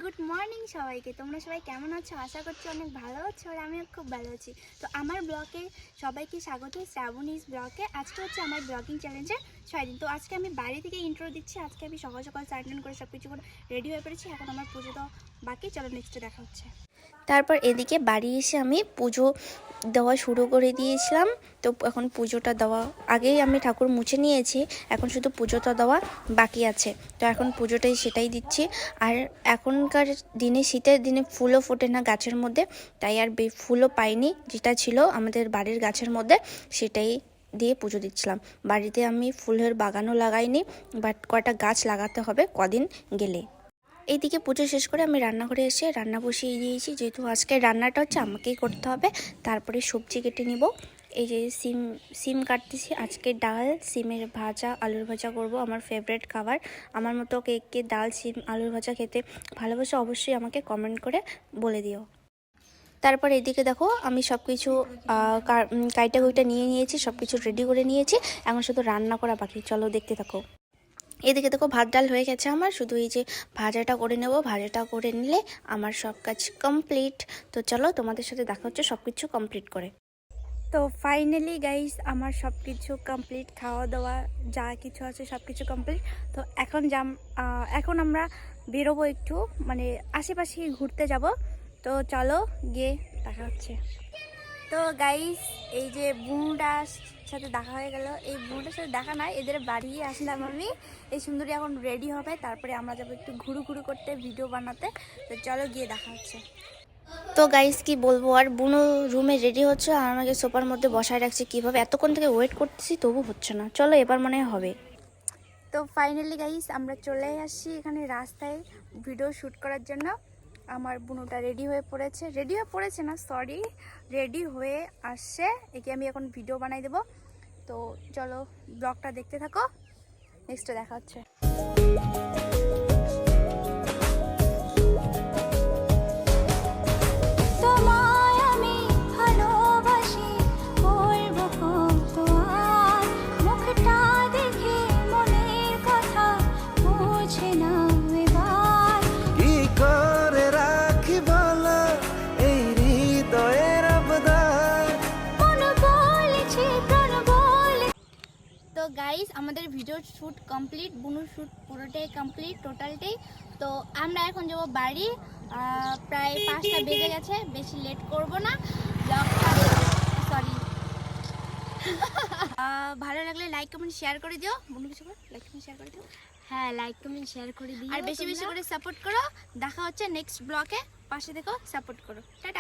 Good morning সবাইকে। তোমরা সবাই কেমন আছো? আশা করছি অনেক ভালো আছো, আর আমিও খুব ভালো আছি। তো আমার ব্লগে সবাইকে স্বাগত, শ্রাবণীজ ব্লগে। আজকে হচ্ছে আমার ব্লগিং চ্যালেঞ্জের 6 দিন। তো আজকে আমি বাড়ি থেকে ইন্ট্রো দিচ্ছি। আজকে আমি সকাল সকাল স্নান করে সব কিছু করে রেডি হয়ে পড়েছি। এখন আমার পুজো দেওয়া বাকি। চলো নেক্সটে দেখা হচ্ছে। তারপর এদিকে বাড়ি এসে আমি পুজো দেওয়া শুরু করে দিয়েছিলাম। তো এখন পুজোটা দেওয়া আগেই আমি ঠাকুর মুছে নিয়েছি, এখন শুধু পুজোটা দেওয়া বাকি আছে। তো এখন পুজোটাই সেটাই দিচ্ছি। আর এখনকার দিনে, শীতের দিনে ফুলও ফোটে না গাছের মধ্যে, তাই আর ফুলও পাইনি। যেটা ছিল আমাদের বাড়ির গাছের মধ্যে সেটাই দিয়ে পুজো দিচ্ছিলাম। বাড়িতে আমি ফুলের বাগানও লাগাইনি, বাট কয়টা গাছ লাগাতে হবে কদিন গেলে। এইদিকে পুজো শেষ করে আমি রান্নাঘরে এসে রান্না বসিয়ে দিয়েছি, যেহেতু আজকে রান্নাটা হচ্ছে আমাকেই করতে হবে। তারপরে সবজি কেটে নিব। এই যে সিম কাটতেছি। আজকে ডাল, সিমের ভাজা, আলুর ভাজা করব, আমার ফেভারিট খাবার। আমার মতো কে ডাল, সিম, আলুর ভাজা খেতে ভালোবাসে অবশ্যই আমাকে কমেন্ট করে বলে দিও। তারপর এদিকে দেখো আমি সব কিছু কাইটা কুইটা নিয়ে নিয়েছি, সব কিছু রেডি করে নিয়েছি। এখন শুধু রান্না করা বাকি, চলো দেখতে থাকো। এদিকে দেখো ভাত ডাল হয়ে গেছে আমার, শুধু এই যে ভাজাটা করে নেব। ভাজাটা করে নিলে আমার সব কাজ কমপ্লিট। তো চলো তোমাদের সাথে দেখা হচ্ছে সব কিছু কমপ্লিট করে। তো ফাইনালি গাইস আমার সব কিছু কমপ্লিট, খাওয়া দাওয়া যা কিছু আছে সব কিছু কমপ্লিট। তো এখন আমরা বেরোবো, একটু মানে আশেপাশে ঘুরতে যাব। তো চলো গিয়ে দেখা হচ্ছে। তো গাইস এই যে বুনুটার সাথে দেখা হয়ে গেল। এই বুনুটার সাথে দেখা নয়, এদের বাড়ি আসলাম আমি। এই সুন্দরী এখন রেডি হবে, তারপরে আমরা যাবো একটু ঘুরু করতে, ভিডিও বানাতে। তো চলো গিয়ে দেখা হচ্ছে। তো গাইস কি বলবো, আর বুনু রুমে রেডি হচ্ছে আর আমাকে সোফার মধ্যে বসায় রাখছে। কীভাবে এতক্ষণ থেকে ওয়েট করতেছি তবু হচ্ছে না। চলো এবার মনে হবে। তো ফাইনালি গাইস আমরা চলে আসছি এখানে রাস্তায় ভিডিও শ্যুট করার জন্য। আমার বুনুটা রেডি হয়ে পড়েছে না, সরি, রেডি হয়ে আসছে। একে আমি এখন ভিডিও বানাই দেবো। তো চলো ব্লগটা দেখতে থাকো, নেক্সটে দেখা হচ্ছে। গাইস আমাদের ভিডিও শ্যুট কমপ্লিট, বুনুর শ্যুট পুরোটাই কমপ্লিট, টোটালটাই। তো আমরা এখন যাব বাড়ি। প্রায় 5টা বেজে গেছে, বেশি লেট করব না। ব্লগটা সরি ভালো লাগলে লাইক কমেন্ট শেয়ার করে দিও। বুনু কিছু করে লাইক কমেন্ট শেয়ার করে দিও। হ্যাঁ, লাইক কমেন্ট শেয়ার করে দিও, আর বেশি বেশি করে সাপোর্ট করো। দেখা হচ্ছে নেক্সট ব্লগে, পাশে দেখো, সাপোর্ট করো। টাটা।